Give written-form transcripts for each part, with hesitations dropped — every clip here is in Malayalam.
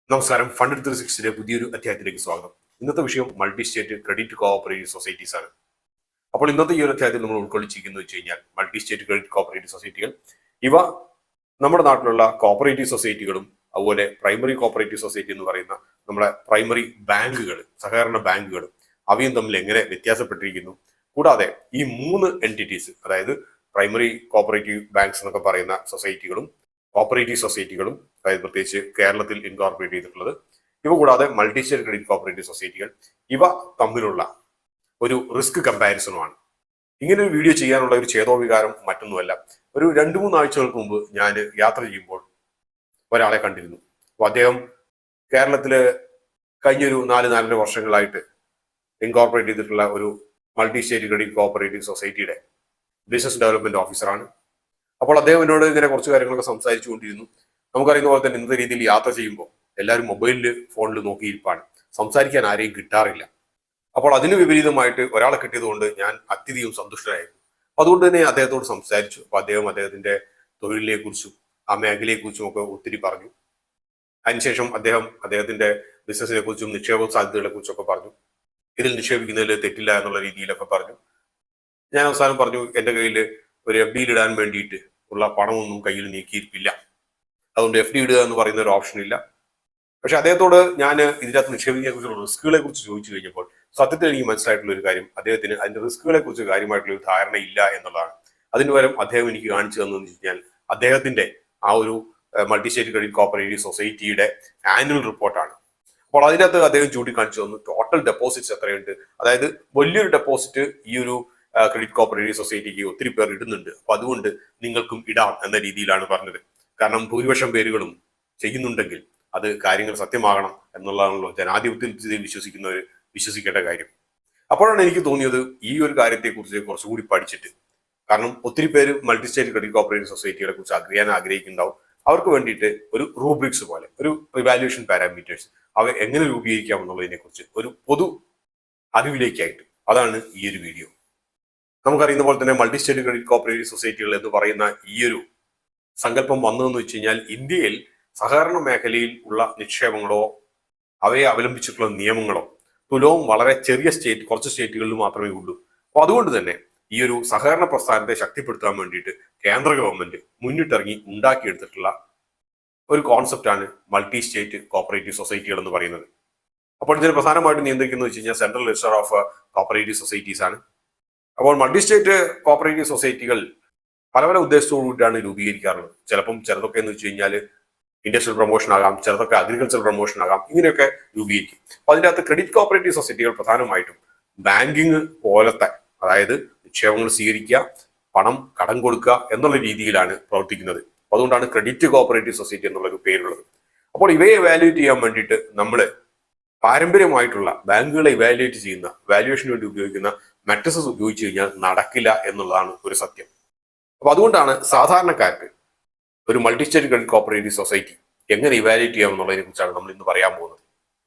നമസ്കാരം. ഫണ്ട് 360 പുതിയൊരു അധ്യായത്തിലേക്ക് സ്വാഗതം. ഇന്നത്തെ വിഷയം multi state credit cooperative societies ആണ്. അപ്പോൾ ഇന്നത്തെ ഈ ഒരു അധ്യായത്തിൽ നമ്മൾ ഉൾക്കൊള്ളിച്ചിരിക്കുന്നത് വെച്ച് കഴിഞ്ഞാൽ മൾട്ടി സ്റ്റേറ്റ് ക്രെഡിറ്റ് കോഓപ്പറേറ്റീവ് സൊസൈറ്റികൾ ഇവ നമ്മുടെ നാട്ടിലുള്ള കോഓപ്പറേറ്റീവ് സൊസൈറ്റികളും അതുപോലെ പ്രൈമറി കോഓപ്പറേറ്റീവ് സൊസൈറ്റി എന്ന് പറയുന്ന നമ്മുടെ പ്രൈമറി ബാങ്കുകൾ, സഹകരണ ബാങ്കുകളും അവയും തമ്മിൽ എങ്ങനെ വ്യത്യാസപ്പെട്ടിരിക്കുന്നു, കൂടാതെ ഈ മൂന്ന് എൻറ്റിറ്റീസ്, അതായത് പ്രൈമറി കോഓപ്പറേറ്റീവ് ബാങ്ക്സ് എന്നൊക്കെ പറയുന്ന സൊസൈറ്റികളും കോഓപ്പറേറ്റീവ് സൊസൈറ്റികളും, അതായത് പ്രത്യേകിച്ച് കേരളത്തിൽ ഇൻകോർപ്പറേറ്റ് ചെയ്തിട്ടുള്ളത്, ഇവ കൂടാതെ മൾട്ടി സ്റ്റേറ്റ് ക്രെഡിറ്റ് കോഓപ്പറേറ്റീവ് സൊസൈറ്റികൾ, ഇവ തമ്മിലുള്ള ഒരു റിസ്ക് കമ്പാരിസണുമാണ്. ഇങ്ങനെ ഒരു വീഡിയോ ചെയ്യാനുള്ള ഒരു ചേതോവികാരം മറ്റൊന്നുമല്ല. ഒരു 2-3 ആഴ്ചകൾക്ക് മുമ്പ് ഞാൻ യാത്ര ചെയ്യുമ്പോൾ ഒരാളെ കണ്ടിരുന്നു. അപ്പോൾ അദ്ദേഹം കേരളത്തില് കഴിഞ്ഞൊരു 4-4.5 വർഷങ്ങളായിട്ട് ഇൻകോർപ്പറേറ്റ് ചെയ്തിട്ടുള്ള ഒരു മൾട്ടി സ്റ്റേറ്റ് ക്രെഡിറ്റ് കോഓപ്പറേറ്റീവ് സൊസൈറ്റിയുടെ ബിസിനസ് ഡെവലപ്മെന്റ് ഓഫീസറാണ്. അപ്പോൾ അദ്ദേഹം എന്നോട് ഇങ്ങനെ കുറച്ച് കാര്യങ്ങളൊക്കെ സംസാരിച്ചു കൊണ്ടിരുന്നു. നമുക്കറിയുന്ന പോലെ തന്നെ ഇന്നത്തെ രീതിയിൽ യാത്ര ചെയ്യുമ്പോൾ എല്ലാവരും ഫോണിൽ നോക്കിയിരിപ്പാണ്. സംസാരിക്കാൻ ആരെയും കിട്ടാറില്ല. അപ്പോൾ അതിന് വിപരീതമായിട്ട് ഒരാളെ കിട്ടിയതുകൊണ്ട് ഞാൻ അത്യധികം സന്തുഷ്ടനായിരുന്നു. അതുകൊണ്ട് തന്നെ അദ്ദേഹത്തോട് സംസാരിച്ചു. അപ്പോൾ അദ്ദേഹം അദ്ദേഹത്തിന്റെ തൊഴിലിനെ കുറിച്ചും ആ മേഖലയെ കുറിച്ചും ഒക്കെ ഒത്തിരി പറഞ്ഞു. അതിനുശേഷം അദ്ദേഹത്തിന്റെ ബിസിനസിനെ കുറിച്ചും നിക്ഷേപ സാധ്യതകളെ കുറിച്ചൊക്കെ പറഞ്ഞു. ഇതിൽ നിക്ഷേപിക്കുന്നതിൽ തെറ്റില്ല എന്നുള്ള രീതിയിലൊക്കെ പറഞ്ഞു. ഞാൻ അവസാനം പറഞ്ഞു, എൻ്റെ കയ്യിൽ ഒരു FD ഇടാൻ വേണ്ടിയിട്ട് ഉള്ള പണമൊന്നും കയ്യിൽ നീക്കിയിരിപ്പില്ല, അതുകൊണ്ട് FD ഇടുക എന്ന് പറയുന്ന ഒരു ഓപ്ഷൻ ഇല്ല. പക്ഷെ അദ്ദേഹത്തോട് ഞാൻ ഇതിനകത്ത് നിക്ഷേപിക്കുന്നതിനെ കുറിച്ചുള്ള റിസ്കുകളെ കുറിച്ച് ചോദിച്ചു കഴിഞ്ഞപ്പോൾ സത്യത്തിൽ എനിക്ക് മനസ്സിലായിട്ടുള്ള ഒരു കാര്യം, അദ്ദേഹത്തിന് അതിന്റെ റിസ്കുകളെ കുറിച്ച് കാര്യമായിട്ടുള്ള ഒരു ധാരണ ഇല്ല എന്നുള്ളതാണ്. അതിന് പകരം അദ്ദേഹം എനിക്ക് കാണിച്ചു തന്നതെന്ന് വെച്ച് കഴിഞ്ഞാൽ അദ്ദേഹത്തിന്റെ ആ ഒരു മൾട്ടി സ്റ്റേറ്റ് ക്രെഡിറ്റ് കോഓപ്പറേറ്റീവ് സൊസൈറ്റിയുടെ ആനുവൽ റിപ്പോർട്ടാണ്. അപ്പോൾ അതിനകത്ത് അദ്ദേഹം ചൂണ്ടിക്കാണിച്ചു തന്നു ടോട്ടൽ ഡെപ്പോസിറ്റ്സ് എത്രയുണ്ട്. അതായത് വലിയൊരു ഡെപ്പോസിറ്റ് ഈ ഒരു ക്രെഡിറ്റ് കോഓപ്പറേറ്റീവ് സൊസൈറ്റിക്ക് ഒത്തിരി പേർ ഇടുന്നുണ്ട്, അപ്പൊ അതുകൊണ്ട് നിങ്ങൾക്കും ഇടാം എന്ന രീതിയിലാണ് പറഞ്ഞത്. കാരണം ഭൂരിപക്ഷം പേരുകളും ചെയ്യുന്നുണ്ടെങ്കിൽ അത് കാര്യങ്ങൾ സത്യമാകണം എന്നുള്ളതാണല്ലോ ജനാധിപത്യത്തിൽ വിശ്വസിക്കുന്നവർ വിശ്വസിക്കേണ്ട കാര്യം. അപ്പോഴാണ് എനിക്ക് തോന്നിയത് ഈ ഒരു കാര്യത്തെക്കുറിച്ച് കുറച്ചുകൂടി പഠിച്ചിട്ട്, കാരണം ഒത്തിരി പേര് മൾട്ടി സ്റ്റേറ്റ് ക്രെഡിറ്റ് കോഓപ്പറേറ്റീവ് സൊസൈറ്റികളെ കുറിച്ച് അറിയാൻ ആഗ്രഹിക്കുന്നുണ്ടാവും. അവർക്ക് വേണ്ടിയിട്ട് ഒരു റൂബ്രിക്സ് പോലെ ഒരു റിവാലുവേഷൻ പാരാമീറ്റേഴ്സ് അവ എങ്ങനെ രൂപീകരിക്കാം എന്നുള്ളതിനെ കുറിച്ച് ഒരു പൊതു അറിവിലേക്കായിട്ട്, അതാണ് ഈ ഒരു വീഡിയോ. നമുക്കറിയുന്ന പോലെ തന്നെ മൾട്ടി സ്റ്റേറ്റ് ക്രെഡിറ്റ് കോഓപ്പറേറ്റീവ് സൊസൈറ്റികൾ എന്ന് പറയുന്ന ഈ ഒരു സങ്കല്പം വന്നതെന്ന് വെച്ച് കഴിഞ്ഞാൽ ഇന്ത്യയിൽ സഹകരണ മേഖലയിൽ ഉള്ള നിക്ഷേപങ്ങളോ അവയെ അവലംബിച്ചിട്ടുള്ള നിയമങ്ങളോ തുലവും വളരെ ചെറിയ കുറച്ച് സ്റ്റേറ്റുകളിൽ മാത്രമേ ഉള്ളൂ. അപ്പൊ അതുകൊണ്ട് തന്നെ ഈ ഒരു സഹകരണ പ്രസ്ഥാനത്തെ ശക്തിപ്പെടുത്താൻ വേണ്ടിയിട്ട് കേന്ദ്ര ഗവൺമെന്റ് മുന്നിട്ടിറങ്ങി ഉണ്ടാക്കിയെടുത്തിട്ടുള്ള ഒരു കോൺസെപ്റ്റാണ് മൾട്ടി സ്റ്റേറ്റ് കോഓപ്പറേറ്റീവ് സൊസൈറ്റികൾ എന്ന് പറയുന്നത്. അപ്പോൾ ഇതിന് പ്രധാനമായിട്ട് നിയന്ത്രിക്കുന്നത് വെച്ച് കഴിഞ്ഞാൽ central register of cooperative societies ആണ്. അപ്പോൾ മൾട്ടി സ്റ്റേറ്റ് കോഓപ്പറേറ്റീവ് സൊസൈറ്റികൾ പല പല ഉദ്ദേശത്തോടുകൂടിയാണ് രൂപീകരിക്കാറുള്ളത്. ചിലതൊക്കെ എന്ന് വെച്ച് കഴിഞ്ഞാൽ ഇൻഡസ്ട്രിയൽ പ്രൊമോഷൻ ആകാം, ചിലതൊക്കെ അഗ്രികൾച്ചർ പ്രൊമോഷൻ ആകാം, ഇങ്ങനെയൊക്കെ രൂപീകരിക്കും. അപ്പൊ അതിൻ്റെ അകത്ത് ക്രെഡിറ്റ് കോഓപ്പറേറ്റീവ് സൊസൈറ്റികൾ പ്രധാനമായിട്ടും ബാങ്കിങ് പോലത്തെ, അതായത് നിക്ഷേപങ്ങൾ സ്വീകരിക്കുക, പണം കടം കൊടുക്കുക എന്നുള്ള രീതിയിലാണ് പ്രവർത്തിക്കുന്നത്. അപ്പൊ അതുകൊണ്ടാണ് ക്രെഡിറ്റ് കോഓപ്പറേറ്റീവ് സൊസൈറ്റി എന്നുള്ളൊരു പേരുള്ളത്. അപ്പോൾ ഇവയെ വാല്യുവേറ്റ് ചെയ്യാൻ വേണ്ടിയിട്ട് നമ്മൾ പാരമ്പര്യമായിട്ടുള്ള ബാങ്കുകളെ ഇവാലുവേറ്റ് ചെയ്യുന്ന, വാല്യുവേഷന് വേണ്ടി ഉപയോഗിക്കുന്ന മെട്രിക്സ് ഉപയോഗിച്ച് കഴിഞ്ഞാൽ നടക്കില്ല എന്നുള്ളതാണ് ഒരു സത്യം. അപ്പൊ അതുകൊണ്ടാണ് സാധാരണക്കാർക്ക് ഒരു multi state credit cooperative society എങ്ങനെ ഇവാലുവേറ്റ് ചെയ്യാം എന്നുള്ളതിനെ കുറിച്ചാണ് നമ്മൾ ഇന്ന് പറയാൻ പോകുന്നത്.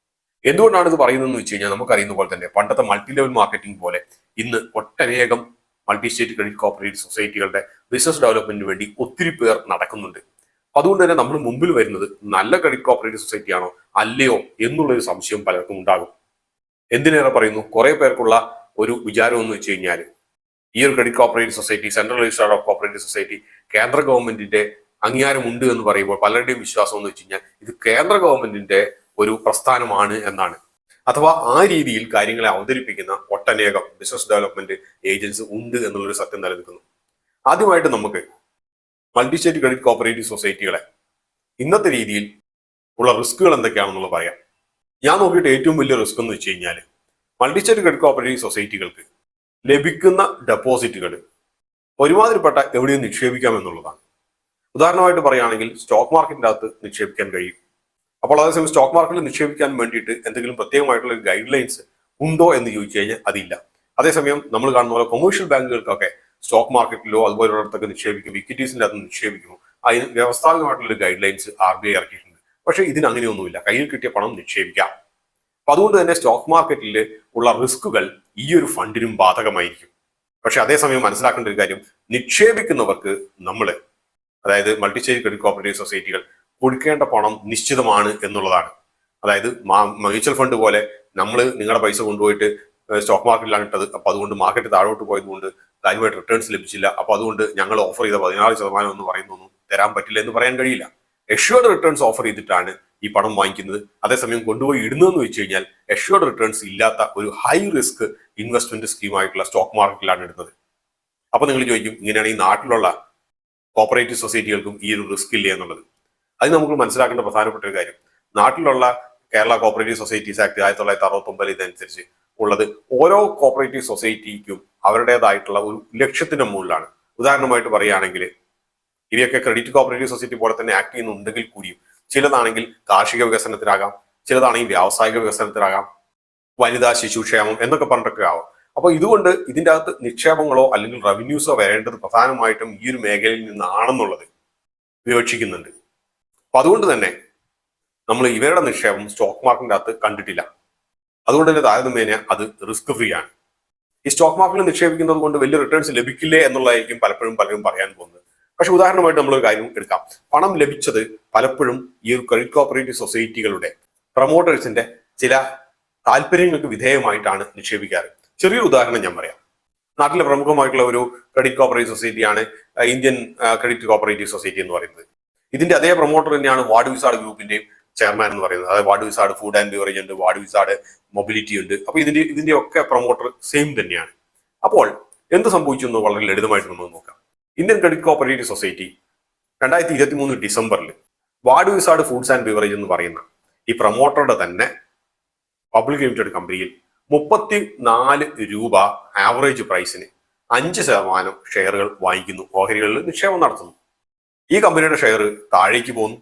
എന്തുകൊണ്ടാണ് ഇത് പറയുന്നതെന്ന് വെച്ച് കഴിഞ്ഞാൽ നമുക്കറിയുന്ന പോലെ തന്നെ പണ്ടത്തെ മൾട്ടി ലെവൽ മാർക്കറ്റിംഗ് പോലെ ഇന്ന് ഒട്ടനേകം മൾട്ടി സ്റ്റേറ്റ് ക്രെഡിറ്റ് കോഓപ്പറേറ്റീവ് സൊസൈറ്റികളുടെ ബിസിനസ് ഡെവലപ്മെന്റിന് വേണ്ടി ഒത്തിരി പേർ നടക്കുന്നുണ്ട്. അതുകൊണ്ട് തന്നെ നമ്മൾ മുമ്പിൽ വരുന്നത് നല്ല ക്രെഡിറ്റ് കോഓപ്പറേറ്റീവ് സൊസൈറ്റി ആണോ അല്ലയോ എന്നുള്ളൊരു സംശയം പലർക്കും ഉണ്ടാകും. എന്തിനേറെ പറയുന്നു, കുറെ പേർക്കുള്ള ഒരു വിചാരം എന്ന് വെച്ച് കഴിഞ്ഞാൽ ഈ ഒരു credit cooperative society, central register of cooperative society കേന്ദ്ര ഗവൺമെന്റിന്റെ അംഗീകാരമുണ്ട് എന്ന് പറയുമ്പോൾ പലരുടെയും വിശ്വാസം എന്ന് വെച്ച് കഴിഞ്ഞാൽ ഇത് കേന്ദ്ര ഗവൺമെന്റിന്റെ ഒരു പ്രസ്ഥാനമാണ് എന്നാണ്. അഥവാ ആ രീതിയിൽ കാര്യങ്ങളെ അവതരിപ്പിക്കുന്ന ഒട്ടനേകം ബിസിനസ് ഡെവലപ്മെന്റ് ഏജൻസി ഉണ്ട് എന്നുള്ളൊരു സത്യം നിലനിൽക്കുന്നു. ആദ്യമായിട്ട് നമുക്ക് മൾട്ടി സ്റ്റേറ്റ് ക്രെഡിറ്റ് കോഓപ്പറേറ്റീവ് സൊസൈറ്റികളെ ഇന്നത്തെ രീതിയിൽ ഉള്ള റിസ്കുകൾ എന്തൊക്കെയാണെന്നുള്ളത് പറയാം. ഞാൻ നോക്കിയിട്ട് ഏറ്റവും വലിയ റിസ്ക് എന്ന് വെച്ച് കഴിഞ്ഞാൽ മൾട്ടി സ്റ്റേറ്റ് ക്രെഡിറ്റ് കോഓപ്പറേറ്റീവ് സൊസൈറ്റികൾക്ക് ലഭിക്കുന്ന ഡെപ്പോസിറ്റുകൾ ഒരുമാതിരിപ്പെട്ട എവിടെയും നിക്ഷേപിക്കാം എന്നുള്ളതാണ്. ഉദാഹരണമായിട്ട് പറയുകയാണെങ്കിൽ സ്റ്റോക്ക് മാർക്കറ്റിന്റെ അകത്ത് നിക്ഷേപിക്കാൻ കഴിയും. അപ്പോൾ അതേസമയം സ്റ്റോക്ക് മാർക്കറ്റിൽ നിക്ഷേപിക്കാൻ വേണ്ടിയിട്ട് എന്തെങ്കിലും പ്രത്യേകമായിട്ടുള്ള ഗൈഡ് ലൈൻസ് ഉണ്ടോ എന്ന് ചോദിച്ചു കഴിഞ്ഞാൽ അതില്ല. അതേസമയം നമ്മൾ കാണുന്ന പോലെ കൊമേഴ്ഷ്യൽ ബാങ്കുകൾക്കൊക്കെ സ്റ്റോക്ക് മാർക്കറ്റിലോ അതുപോലുള്ളടത്തൊക്കെ നിക്ഷേപിക്കും, ഇക്വിറ്റീസിന്റെ അകത്ത് നിക്ഷേപിക്കുമോ അതിന് വ്യവസ്ഥാപികമായിട്ടുള്ള ഗൈഡ് ലൈൻസ് RBI ഇറക്കിയിട്ടുണ്ട്. പക്ഷേ ഇതിന് അങ്ങനെയൊന്നുമില്ല, കയ്യിൽ കിട്ടിയ പണം നിക്ഷേപിക്കാം. അപ്പൊ അതുകൊണ്ട് തന്നെ സ്റ്റോക്ക് മാർക്കറ്റിൽ ഉള്ള റിസ്കുകൾ ഈ ഒരു ഫണ്ടിനും ബാധകമായിരിക്കും. പക്ഷെ അതേസമയം മനസ്സിലാക്കേണ്ട ഒരു കാര്യം, നിക്ഷേപിക്കുന്നവർക്ക് നമ്മൾ, അതായത് മൾട്ടി സ്റ്റേറ്റ് ക്രെഡിറ്റ് കോഓപ്പറേറ്റീവ് സൊസൈറ്റികൾ കൊടുക്കേണ്ട പണം നിശ്ചിതമാണ് എന്നുള്ളതാണ്. അതായത് മ്യൂച്വൽ ഫണ്ട് പോലെ നമ്മൾ നിങ്ങളുടെ പൈസ കൊണ്ടുപോയിട്ട് സ്റ്റോക്ക് മാർക്കറ്റിലാണ് ഇട്ടത്, അപ്പൊ അതുകൊണ്ട് മാർക്കറ്റ് താഴോട്ട് പോയതുകൊണ്ട് കാര്യമായിട്ട് റിട്ടേൺസ് ലഭിച്ചില്ല, അപ്പൊ അതുകൊണ്ട് ഞങ്ങൾ ഓഫർ ചെയ്ത 16% എന്ന് പറയുന്നൊന്നും തരാൻ പറ്റില്ല എന്ന് പറയാൻ കഴിയില്ല. എഷ്യൂർഡ് റിട്ടേൺസ് ഓഫർ ചെയ്തിട്ടാണ് ഈ പണം വാങ്ങിക്കുന്നത്. അതേസമയം കൊണ്ടുപോയി ഇടുന്നതെന്ന് വെച്ച് കഴിഞ്ഞാൽ എഷ്യൂർഡ് റിട്ടേൺസ് ഇല്ലാത്ത ഒരു ഹൈ റിസ്ക് ഇൻവെസ്റ്റ്മെന്റ് സ്കീമായിട്ടുള്ള സ്റ്റോക്ക് മാർക്കറ്റിലാണ് ഇടുന്നത്. അപ്പൊ നിങ്ങൾ ചോദിക്കും, ഇങ്ങനെയാണ് ഈ നാട്ടിലുള്ള കോപ്പറേറ്റീവ് സൊസൈറ്റികൾക്കും ഈ ഒരു റിസ്ക് ഇല്ലേ എന്നുള്ളത്. അത് നമുക്ക് മനസ്സിലാക്കേണ്ട പ്രധാനപ്പെട്ട ഒരു കാര്യം, നാട്ടിലുള്ള കേരള കോപ്പറേറ്റീവ് സൊസൈറ്റീസ് ആക്ട് 1969 ഇതനുസരിച്ച് ഉള്ളത് ഓരോ കോപ്പറേറ്റീവ് സൊസൈറ്റിക്കും അവരുടേതായിട്ടുള്ള ഒരു ലക്ഷ്യത്തിന്റെ മുകളിലാണ്. ഉദാഹരണമായിട്ട് പറയുകയാണെങ്കിൽ ഇവയൊക്കെ ക്രെഡിറ്റ് കോപ്പറേറ്റീവ് സൊസൈറ്റി പോലെ തന്നെ ആക്ട് ചെയ്യുന്നുണ്ടെങ്കിൽ കൂടിയും ചിലതാണെങ്കിൽ കാർഷിക വികസനത്തിനാകാം, ചിലതാണെങ്കിൽ വ്യാവസായിക വികസനത്തിനാകാം, വനിതാ ശിശുക്ഷേമം എന്നൊക്കെ പറഞ്ഞിട്ടൊക്കെ ആവാം. അപ്പൊ ഇതുകൊണ്ട് ഇതിൻ്റെ അകത്ത് നിക്ഷേപങ്ങളോ അല്ലെങ്കിൽ റവന്യൂസോ വരേണ്ടത് പ്രധാനമായിട്ടും ഈ ഒരു മേഖലയിൽ നിന്നാണെന്നുള്ളത് വിവക്ഷിക്കുന്നുണ്ട്. അപ്പൊ അതുകൊണ്ട് തന്നെ നമ്മൾ ഇവരുടെ നിക്ഷേപം സ്റ്റോക്ക് മാർക്കറ്റിന്റെ അകത്ത് കണ്ടിട്ടില്ല. അതുകൊണ്ട് തന്നെ താരതമ്യേന അത് റിസ്ക് ഫ്രീ ആണ്. ഈ സ്റ്റോക്ക് മാർക്കറ്റിൽ നിക്ഷേപിക്കുന്നത് കൊണ്ട് വലിയ റിട്ടേൺസ് ലഭിക്കില്ലേ എന്നുള്ളതായിരിക്കും പലപ്പോഴും പലരും പറയാൻ പോകുന്നത്. പക്ഷെ ഉദാഹരണമായിട്ട് നമ്മളൊരു കാര്യം എടുക്കാം. പണം ലഭിച്ചത് പലപ്പോഴും ഈ ഒരു ക്രെഡിറ്റ് കോപ്പറേറ്റീവ് സൊസൈറ്റികളുടെ പ്രൊമോട്ടേഴ്സിന്റെ ചില താല്പര്യങ്ങൾക്ക് വിധേയമായിട്ടാണ് നിക്ഷേപിക്കാറ്. ചെറിയൊരു ഉദാഹരണം ഞാൻ പറയാം. നാട്ടിലെ പ്രമുഖമായിട്ടുള്ള ഒരു ക്രെഡിറ്റ് കോപ്പറേറ്റീവ് സൊസൈറ്റിയാണ് ഇന്ത്യൻ ക്രെഡിറ്റ് കോപ്പറേറ്റീവ് സൊസൈറ്റി എന്ന് പറയുന്നത്. ഇതിന്റെ അതേ പ്രൊമോട്ടർ തന്നെയാണ് വാർഡ് വിസാർഡ് ഗ്രൂപ്പിന്റെയും ചെയർമാൻ എന്ന് പറയുന്നത്. അതായത് ward wizard food and beverage ഉണ്ട്, വാർഡ് വിസാർഡ് മൊബിലിറ്റി ഉണ്ട്. അപ്പൊ ഇതിന്റെ ഒക്കെ പ്രൊമോട്ടർ സെയിം തന്നെയാണ്. അപ്പോൾ എന്ത് സംഭവിച്ചു എന്ന് വളരെ ലളിതമായിട്ട് നമുക്ക് നോക്കാം. ഇന്ത്യൻ ക്രെഡിറ്റ് കോപ്പറേറ്റീവ് സൊസൈറ്റി 2023 ഡിസംബറിൽ ward wizard foods and beverage എന്ന് പറയുന്ന ഈ പ്രൊമോട്ടറുടെ തന്നെ പബ്ലിക് ലിമിറ്റഡ് കമ്പനിയിൽ 34 രൂപ ആവറേജ് പ്രൈസിന് 5% ഷെയറുകൾ വാങ്ങിക്കുന്നു, ഓഹരികളിൽ നിക്ഷേപം നടത്തുന്നു. ഈ കമ്പനിയുടെ ഷെയർ താഴേക്ക് പോകുന്നു.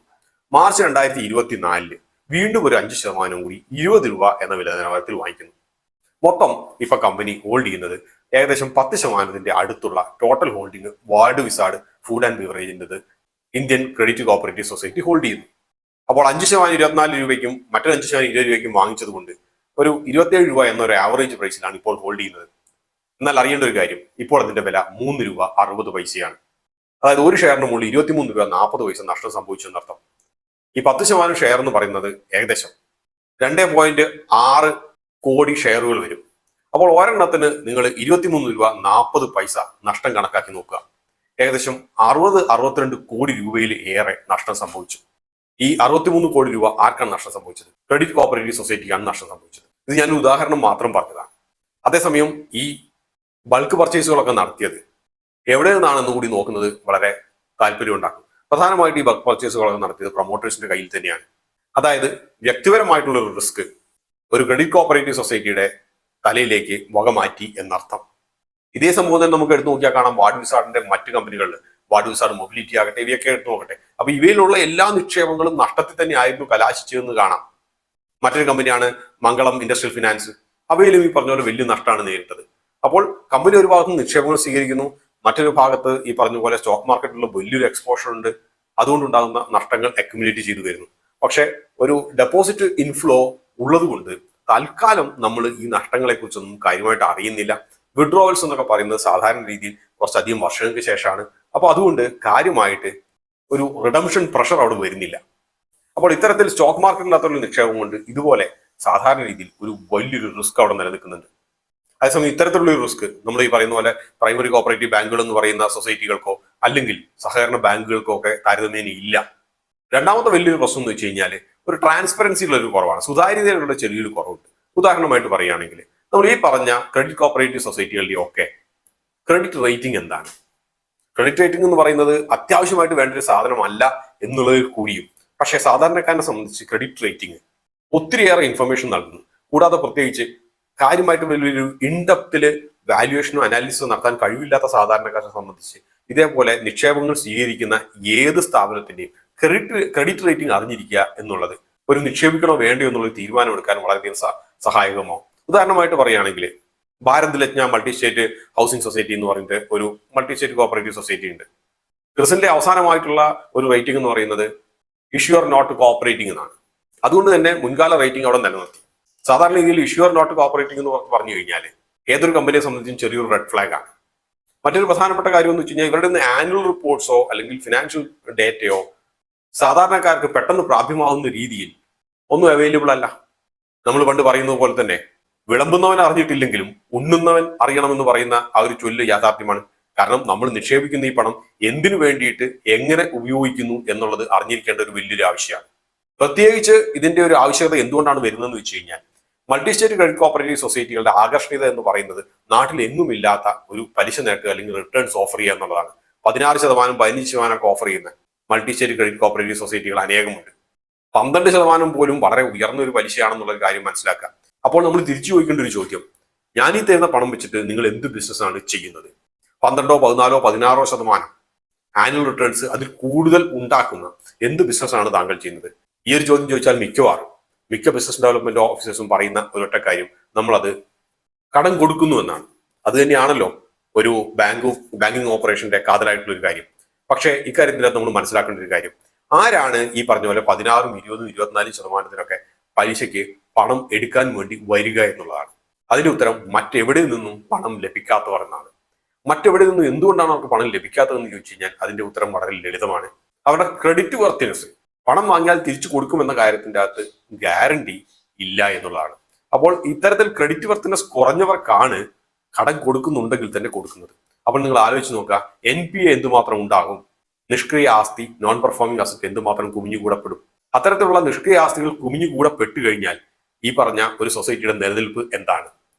മാർച്ച് 2024 വീണ്ടും ഒരു 5% കൂടി 20 രൂപ എന്ന വില നിലവാരത്തിൽ വാങ്ങിക്കുന്നു. മൊത്തം ഇപ്പൊ കമ്പനി ഹോൾഡ് ചെയ്യുന്നത് ഏകദേശം 10% അടുത്തുള്ള total holding Wardwizard food and ബിവറേജിൻ്റെത് Indian credit cooperative society hold ചെയ്യുന്നു. അപ്പോൾ 5% 24 രൂപയ്ക്കും മറ്റൊരു 5% 20 രൂപയ്ക്കും വാങ്ങിച്ചത് കൊണ്ട് ഒരു 27 രൂപ എന്നൊരു ആവറേജ് പ്രൈസിലാണ് ഇപ്പോൾ ഹോൾഡ് ചെയ്യുന്നത്. എന്നാൽ അറിയേണ്ട ഒരു കാര്യം, ഇപ്പോൾ അതിന്റെ വില 3 രൂപ 60 പൈസയാണ്. അതായത് ഒരു ഷെയറിന് മുകളിൽ 23 രൂപ 40 പൈസ നഷ്ടം സംഭവിച്ചു എന്നർത്ഥം. ഈ 10% ഷെയർ എന്ന് പറയുന്നത് ഏകദേശം 2.6 കോടി ഷെയറുകൾ വരും. അപ്പോൾ ഒരെണ്ണത്തിന് നിങ്ങൾ 23 രൂപ 40 പൈസ നഷ്ടം കണക്കാക്കി നോക്കുക. ഏകദേശം 62 കോടി രൂപയിൽ ഏറെ നഷ്ടം സംഭവിച്ചു. ഈ 63 കോടി രൂപ ആർക്കാണ് നഷ്ടം സംഭവിച്ചത്? ക്രെഡിറ്റ് കോപ്പറേറ്റീവ് സൊസൈറ്റിക്കാണ് നഷ്ടം സംഭവിച്ചത്. ഇത് ഞാൻ ഉദാഹരണം മാത്രം പറഞ്ഞതാണ്. അതേസമയം ഈ ബൾക്ക് പർച്ചേസുകളൊക്കെ നടത്തിയത് എവിടെ നിന്നാണെന്ന് കൂടി നോക്കുന്നത് വളരെ താല്പര്യം ഉണ്ടാക്കും. പ്രധാനമായിട്ട് ഈ ബൾക്ക് പർച്ചേസുകളൊക്കെ നടത്തിയത് പ്രൊമോട്ടേഴ്സിന്റെ കയ്യിൽ തന്നെയാണ്. അതായത് വ്യക്തിപരമായിട്ടുള്ള ഒരു റിസ്ക് ഒരു ക്രെഡിറ്റ് കോപ്പറേറ്റീവ് സൊസൈറ്റിയുടെ തലയിലേക്ക് വകമാറ്റി എന്നർത്ഥം. ഇതേ സംഭവം തന്നെ നമുക്ക് എടുത്തു നോക്കിയാൽ കാണാം. വാർഡ് വിസാർഡിന്റെ മറ്റ് കമ്പനികളിൽ വാർഡ് വിസാർഡ് മൊബിലിറ്റി ആകട്ടെ, ഇവയൊക്കെ എടുത്തു നോക്കട്ടെ. അപ്പൊ ഇവയിലുള്ള എല്ലാ നിക്ഷേപങ്ങളും നഷ്ടത്തിൽ തന്നെ ആയിരുന്നു കലാശിച്ചതെന്ന് കാണാം. മറ്റൊരു കമ്പനിയാണ് മംഗളം ഇൻഡസ്ട്രിയൽ ഫിനാൻസ്. അവയിലും ഈ പറഞ്ഞ പോലെ വലിയ നഷ്ടമാണ് നേരിട്ടത്. അപ്പോൾ കമ്പനി ഒരു ഭാഗത്ത് നിക്ഷേപങ്ങൾ സ്വീകരിക്കുന്നു, മറ്റൊരു ഭാഗത്ത് ഈ പറഞ്ഞ പോലെ സ്റ്റോക്ക് മാർക്കറ്റിലുള്ള വലിയൊരു എക്സ്പോഷർ ഉണ്ട്. അതുകൊണ്ടുണ്ടാകുന്ന നഷ്ടങ്ങൾ അക്യുമുലേറ്റ് ചെയ്തു വരുന്നു. പക്ഷെ ഒരു ഡെപ്പോസിറ്റ് ഇൻഫ്ലോ ഉള്ളത് കൊണ്ട് തൽക്കാലം നമ്മൾ ഈ നഷ്ടങ്ങളെ കുറിച്ചൊന്നും കാര്യമായിട്ട് അറിയുന്നില്ല. വിഡ്രോവൽസ് എന്നൊക്കെ പറയുന്നത് സാധാരണ രീതിയിൽ കുറച്ചധികം വർഷങ്ങൾക്ക് ശേഷമാണ്. അപ്പൊ അതുകൊണ്ട് കാര്യമായിട്ട് ഒരു റിഡംഷൻ പ്രഷർ അവിടെ വരുന്നില്ല. അപ്പോൾ ഇത്തരത്തിൽ സ്റ്റോക്ക് മാർക്കറ്റിനകത്തുള്ള നിക്ഷേപം കൊണ്ട് ഇതുപോലെ സാധാരണ രീതിയിൽ ഒരു വലിയൊരു റിസ്ക് അവിടെ നിലനിൽക്കുന്നുണ്ട്. അതേസമയം ഇത്തരത്തിലുള്ള ഒരു റിസ്ക് നമ്മൾ ഈ പറയുന്ന പോലെ പ്രൈമറി കോപ്പറേറ്റീവ് ബാങ്കുകൾ എന്ന് പറയുന്ന സൊസൈറ്റികൾക്കോ അല്ലെങ്കിൽ സഹകരണ ബാങ്കുകൾക്കോ ഒക്കെ താരതമ്യേന ഇല്ല. രണ്ടാമത്തെ വലിയൊരു പ്രശ്നം എന്ന് വെച്ച് കഴിഞ്ഞാൽ ഒരു ട്രാൻസ്പെറൻസിയുള്ള ഒരു കുറവാണ്, സുതാര്യതയുടെ ചെറിയൊരു കുറവുണ്ട്. ഉദാഹരണമായിട്ട് പറയുകയാണെങ്കിൽ നമ്മൾ ഈ പറഞ്ഞ ക്രെഡിറ്റ് കോപ്പറേറ്റീവ് സൊസൈറ്റികളുടെ ഒക്കെ ക്രെഡിറ്റ് റേറ്റിംഗ് എന്താണ്? ക്രെഡിറ്റ് റേറ്റിംഗ് എന്ന് പറയുന്നത് അത്യാവശ്യമായിട്ട് വേണ്ട ഒരു സാധനമല്ല എന്നുള്ളതിൽ കൂടിയും പക്ഷേ സാധാരണക്കാരനെ സംബന്ധിച്ച് ക്രെഡിറ്റ് റേറ്റിംഗ് ഒത്തിരിയേറെ ഇൻഫർമേഷൻ നൽകുന്നു. കൂടാതെ പ്രത്യേകിച്ച് കാര്യമായിട്ട് വലിയൊരു ഇൻഡെപ്തില് വാല്യുവേഷനോ അനാലിസിസോ നടത്താൻ കഴിവില്ലാത്ത സാധാരണക്കാരെ സംബന്ധിച്ച് ഇതേപോലെ നിക്ഷേപങ്ങൾ സ്വീകരിക്കുന്ന ഏത് സ്ഥാപനത്തിന്റെയും ക്രെഡിറ്റ് റേറ്റിംഗ് അറിഞ്ഞിരിക്കുക എന്നുള്ളത് ഒരു നിക്ഷേപിക്കണോ വേണ്ടയോ എന്നുള്ള തീരുമാനമെടുക്കാൻ വളരെയധികം സഹായകമാവും. ഉദാഹരണമായിട്ട് പറയുകയാണെങ്കിൽ Bharat Lajja multi state housing society എന്ന് പറഞ്ഞിട്ട് ഒരു മൾട്ടി സ്റ്റേറ്റ് കോപ്പറേറ്റീവ് സൊസൈറ്റി ഉണ്ട്. ക്രിസിന്റെ അവസാനമായിട്ടുള്ള ഒരു റേറ്റിംഗ് എന്ന് പറയുന്നത് ഇഷ്യൂർ നോട്ട് കോപ്പറേറ്റിംഗ് എന്നാണ്. അതുകൊണ്ട് തന്നെ മുൻകാല റേറ്റിംഗ് അവിടെ നിലനിർത്തി. സാധാരണ രീതിയിൽ ഇഷ്യൂർ നോട്ട് കോപ്പറേറ്റിംഗ് എന്ന് പറഞ്ഞു കഴിഞ്ഞാൽ ഏതൊരു കമ്പനിയെ സംബന്ധിച്ചും ചെറിയൊരു റെഡ് ഫ്ലാഗ് ആണ്. മറ്റൊരു പ്രധാനപ്പെട്ട കാര്യം എന്ന് വെച്ച് കഴിഞ്ഞാൽ ഇവരുടെ ആനുവൽ റിപ്പോർട്ട്സോ അല്ലെങ്കിൽ ഫിനാൻഷ്യൽ ഡേറ്റയോ സാധാരണക്കാർക്ക് പെട്ടെന്ന് പ്രാപ്യമാകുന്ന രീതിയിൽ ഒന്നും അവൈലബിൾ അല്ല. നമ്മൾ പണ്ട് പറയുന്നത് പോലെ തന്നെ വിളമ്പുന്നവൻ അറിഞ്ഞിട്ടില്ലെങ്കിലും ഉണ്ണുന്നവൻ അറിയണമെന്ന് പറയുന്ന ആ ഒരു ചൊല്ല് യാഥാർത്ഥ്യമാണ്. കാരണം നമ്മൾ നിക്ഷേപിക്കുന്ന ഈ പണം എന്തിനു വേണ്ടിയിട്ട് എങ്ങനെ ഉപയോഗിക്കുന്നു എന്നുള്ളത് അറിഞ്ഞിരിക്കേണ്ട ഒരു വലിയൊരു ആവശ്യമാണ്. പ്രത്യേകിച്ച് ഇതിന്റെ ഒരു ആവശ്യകത എന്തുകൊണ്ടാണ് വരുന്നതെന്ന് വെച്ച് കഴിഞ്ഞാൽ മൾട്ടി സ്റ്റേറ്റ് ക്രെഡിറ്റ് കോപ്പറേറ്റീവ് സൊസൈറ്റികളുടെ ആകർഷണീയത എന്ന് പറയുന്നത് നാട്ടിൽ എങ്ങും ഇല്ലാത്ത ഒരു പലിശ നിരക്ക് അല്ലെങ്കിൽ റിട്ടേൺസ് ഓഫർ ചെയ്യുക എന്നുള്ളതാണ്. 16%, 15% ഒക്കെ ഓഫർ ചെയ്യുന്ന മൾട്ടി സ്റ്റേറ്റ് ക്രെഡിറ്റ് കോപ്പറേറ്റീവ് സൊസൈറ്റികൾ അനേകമുണ്ട്. 12% പോലും വളരെ ഉയർന്ന ഒരു പലിശയാണെന്നുള്ള കാര്യം മനസ്സിലാക്കുക. അപ്പോൾ നമ്മൾ തിരിച്ചു ചോദിക്കേണ്ട ഒരു ചോദ്യം, ഞാൻ ഈ തരുന്ന പണം വെച്ചിട്ട് നിങ്ങൾ എന്ത് ബിസിനസ്സാണ് ചെയ്യുന്നത്? 12, 14, 16% ആനുവൽ റിട്ടേൺസ് അതിൽ കൂടുതൽ ഉണ്ടാക്കുന്ന എന്ത് ബിസിനസ്സാണ് താങ്കൾ ചെയ്യുന്നത്? ഈ ഒരു ചോദ്യം ചോദിച്ചാൽ മിക്ക ബിസിനസ് ഡെവലപ്മെന്റ് ഓഫീസേഴ്സും പറയുന്ന ഒരൊറ്റ കാര്യം, നമ്മളത് കടം കൊടുക്കുന്നു എന്നാണ്. അത് തന്നെയാണല്ലോ ഒരു ബാങ്കിങ് ഓപ്പറേഷന്റെ കാതലായിട്ടുള്ള ഒരു കാര്യം. പക്ഷേ ഇക്കാര്യത്തിനകത്ത് നമ്മൾ മനസ്സിലാക്കേണ്ട ഒരു കാര്യം, ആരാണ് ഈ പറഞ്ഞ പോലെ 16, 20, 24% പലിശയ്ക്ക് പണം എടുക്കാൻ വേണ്ടി വരിക എന്നുള്ളതാണ്. അതിന്റെ ഉത്തരം മറ്റെവിടെ നിന്നും പണം ലഭിക്കാത്തവർ എന്നാണ്. മറ്റെവിടെ നിന്നും എന്തുകൊണ്ടാണ് അവർക്ക് പണം ലഭിക്കാത്തതെന്ന് ചോദിച്ചു കഴിഞ്ഞാൽ അതിന്റെ ഉത്തരം വളരെ ലളിതമാണ്. അവരുടെ ക്രെഡിറ്റ് വർത്തിനെസ്, പണം വാങ്ങിയാൽ തിരിച്ചു കൊടുക്കുമെന്ന കാര്യത്തിന്റെ അകത്ത് ഗ്യാരണ്ടി ഇല്ല എന്നുള്ളതാണ്. അപ്പോൾ ഇത്തരത്തിൽ ക്രെഡിറ്റ് വർത്തിനെസ് കുറഞ്ഞവർക്കാണ് കടം കൊടുക്കുന്നുണ്ടെങ്കിൽ തന്നെ കൊടുക്കുന്നത്. അപ്പോൾ നിങ്ങൾ ആലോചിച്ച് നോക്കുക, NPA എന്തുമാത്രം ഉണ്ടാകും, നിഷ്ക്രിയ ആസ്തി, നോൺ പെർഫോമിംഗ് അസറ്റ് എന്തുമാത്രം കുമിഞ്ഞുകൂടപ്പെടും. അത്തരത്തിലുള്ള നിഷ്ക്രിയ ആസ്തികൾ കുമിഞ്ഞുകൂടപ്പെട്ടു കഴിഞ്ഞാൽ ഈ പറഞ്ഞ ഒരു സൊസൈറ്റിയുടെ നിലനിൽപ്പ് എന്താണ്?